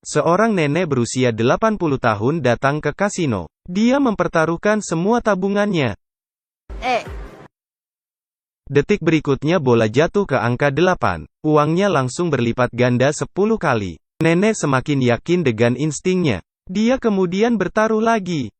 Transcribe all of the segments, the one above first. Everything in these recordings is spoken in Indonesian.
Seorang nenek berusia 80 tahun datang ke kasino. Dia mempertaruhkan semua tabungannya. Detik berikutnya bola jatuh ke angka 8. Uangnya langsung berlipat ganda 10 kali. Nenek semakin yakin dengan instingnya. Dia kemudian bertaruh lagi.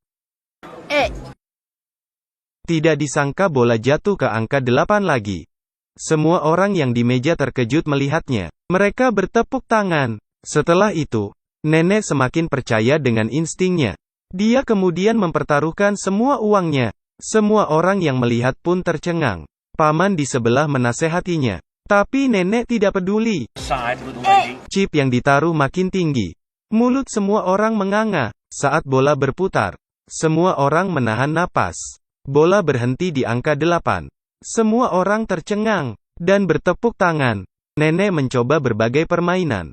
Tidak disangka bola jatuh ke angka 8 lagi. Semua orang yang di meja terkejut melihatnya. Mereka bertepuk tangan. Setelah itu, nenek semakin percaya dengan instingnya. Dia kemudian mempertaruhkan semua uangnya. Semua orang yang melihat pun tercengang. Paman di sebelah menasehatinya. Tapi nenek tidak peduli. Chip yang ditaruh makin tinggi. Mulut semua orang menganga. Saat bola berputar, semua orang menahan napas. Bola berhenti di angka 8. Semua orang tercengang dan bertepuk tangan. Nenek mencoba berbagai permainan.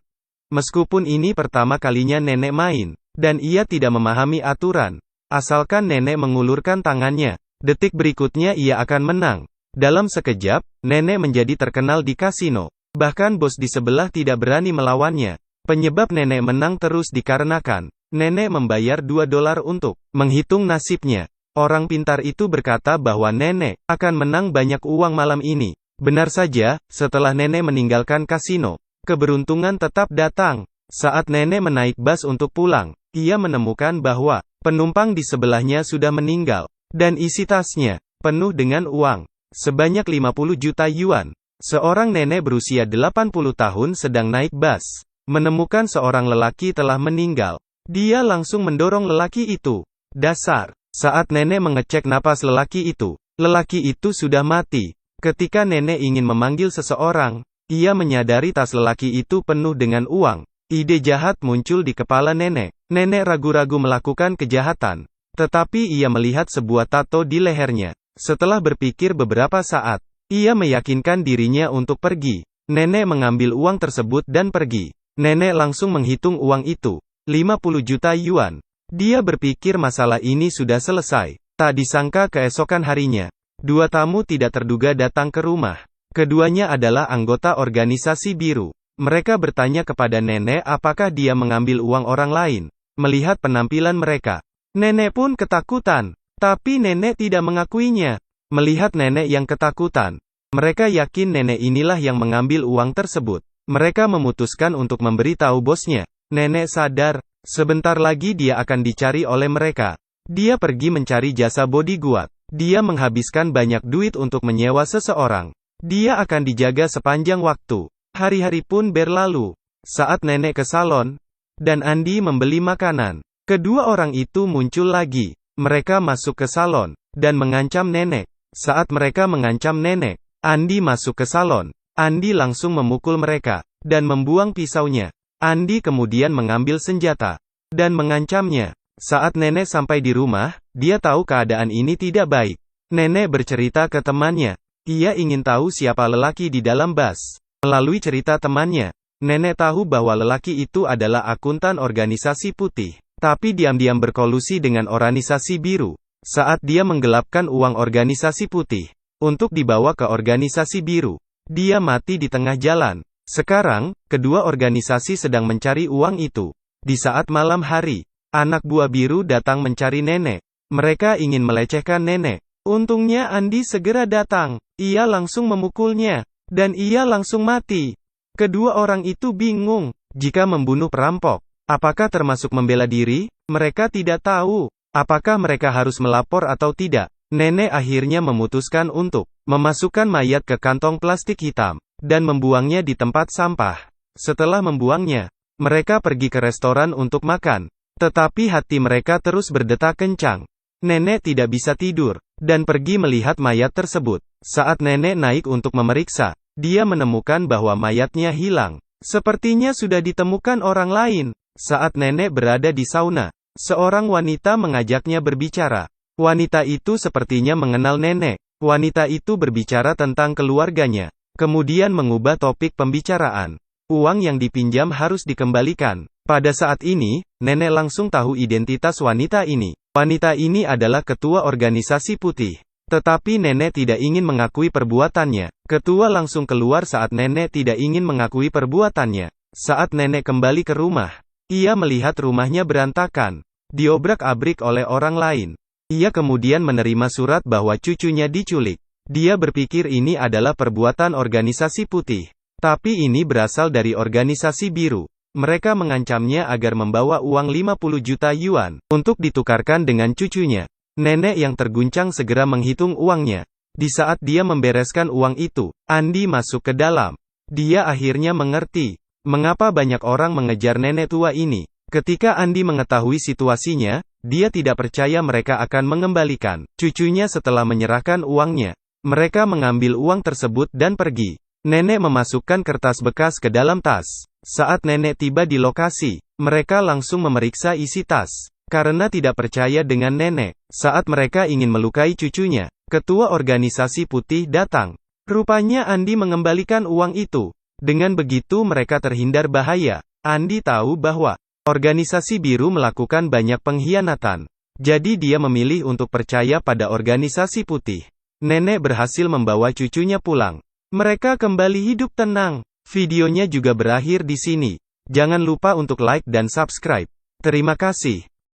Meskipun ini pertama kalinya nenek main, dan ia tidak memahami aturan. Asalkan nenek mengulurkan tangannya, detik berikutnya ia akan menang. Dalam sekejap, nenek menjadi terkenal di kasino. Bahkan bos di sebelah tidak berani melawannya. Penyebab nenek menang terus dikarenakan nenek membayar $2 untuk menghitung nasibnya. Orang pintar itu berkata bahwa nenek akan menang banyak uang malam ini. Benar saja, setelah nenek meninggalkan kasino, keberuntungan tetap datang. Saat nenek menaik bus untuk pulang, ia menemukan bahwa penumpang di sebelahnya sudah meninggal, dan isi tasnya penuh dengan uang sebanyak 50 juta yuan. Seorang nenek berusia 80 tahun sedang naik bus, menemukan seorang lelaki telah meninggal. Dia langsung mendorong lelaki itu. Dasar. Saat nenek mengecek napas lelaki itu sudah mati. Ketika nenek ingin memanggil seseorang, ia menyadari tas lelaki itu penuh dengan uang. Ide jahat muncul di kepala nenek. Nenek ragu-ragu melakukan kejahatan, tetapi ia melihat sebuah tato di lehernya. Setelah berpikir beberapa saat, ia meyakinkan dirinya untuk pergi. Nenek mengambil uang tersebut dan pergi. Nenek langsung menghitung uang itu, 50 juta yuan. Dia berpikir masalah ini sudah selesai. Tak disangka keesokan harinya, dua tamu tidak terduga datang ke rumah. Keduanya adalah anggota organisasi biru. Mereka bertanya kepada nenek apakah dia mengambil uang orang lain. Melihat penampilan mereka, nenek pun ketakutan. Tapi nenek tidak mengakuinya. Melihat nenek yang ketakutan, mereka yakin nenek inilah yang mengambil uang tersebut. Mereka memutuskan untuk memberitahu bosnya. Nenek sadar, sebentar lagi dia akan dicari oleh mereka. Dia pergi mencari jasa bodyguard. Dia menghabiskan banyak duit untuk menyewa seseorang. Dia akan dijaga sepanjang waktu. Hari-hari pun berlalu. Saat nenek ke salon, dan Andi membeli makanan, kedua orang itu muncul lagi. Mereka masuk ke salon, dan mengancam nenek. Saat mereka mengancam nenek, Andi masuk ke salon. Andi langsung memukul mereka, dan membuang pisaunya. Andi kemudian mengambil senjata, dan mengancamnya. Saat nenek sampai di rumah, dia tahu keadaan ini tidak baik. Nenek bercerita ke temannya. Ia ingin tahu siapa lelaki di dalam bus. Melalui cerita temannya, nenek tahu bahwa lelaki itu adalah akuntan organisasi putih. Tapi diam-diam berkolusi dengan organisasi biru. Saat dia menggelapkan uang organisasi putih untuk dibawa ke organisasi biru, dia mati di tengah jalan. Sekarang, kedua organisasi sedang mencari uang itu. Di saat malam hari, anak buah biru datang mencari nenek. Mereka ingin melecehkan nenek. Untungnya Andi segera datang. Ia langsung memukulnya, dan ia langsung mati. Kedua orang itu bingung. Jika membunuh perampok, apakah termasuk membela diri? Mereka tidak tahu. Apakah mereka harus melapor atau tidak? Nenek akhirnya memutuskan untuk memasukkan mayat ke kantong plastik hitam, dan membuangnya di tempat sampah. Setelah membuangnya, mereka pergi ke restoran untuk makan. Tetapi hati mereka terus berdetak kencang. Nenek tidak bisa tidur, dan pergi melihat mayat tersebut. Saat nenek naik untuk memeriksa, dia menemukan bahwa mayatnya hilang. Sepertinya sudah ditemukan orang lain. Saat nenek berada di sauna, seorang wanita mengajaknya berbicara. Wanita itu sepertinya mengenal nenek. Wanita itu berbicara tentang keluarganya, kemudian mengubah topik pembicaraan. Uang yang dipinjam harus dikembalikan. Pada saat ini, nenek langsung tahu identitas wanita ini. Wanita ini adalah ketua organisasi putih. Tetapi nenek tidak ingin mengakui perbuatannya. Ketua langsung keluar saat nenek tidak ingin mengakui perbuatannya. Saat nenek kembali ke rumah, Ia melihat rumahnya berantakan, diobrak-abrik oleh orang lain. Ia kemudian menerima surat bahwa cucunya diculik. Dia berpikir ini adalah perbuatan organisasi putih. Tapi ini berasal dari organisasi biru. Mereka mengancamnya agar membawa uang 50 juta yuan untuk ditukarkan dengan cucunya. Nenek yang terguncang segera menghitung uangnya. Di saat dia membereskan uang itu, Andi masuk ke dalam. Dia akhirnya mengerti mengapa banyak orang mengejar nenek tua ini. Ketika Andi mengetahui situasinya, dia tidak percaya mereka akan mengembalikan cucunya setelah menyerahkan uangnya. Mereka mengambil uang tersebut dan pergi. Nenek memasukkan kertas bekas ke dalam tas. Saat nenek tiba di lokasi, mereka langsung memeriksa isi tas. Karena tidak percaya dengan nenek, saat mereka ingin melukai cucunya, ketua organisasi putih datang. Rupanya Andi mengembalikan uang itu. Dengan begitu mereka terhindar bahaya. Andi tahu bahwa organisasi biru melakukan banyak pengkhianatan. Jadi dia memilih untuk percaya pada organisasi putih. Nenek berhasil membawa cucunya pulang. Mereka kembali hidup tenang. Videonya juga berakhir di sini. Jangan lupa untuk like dan subscribe. Terima kasih.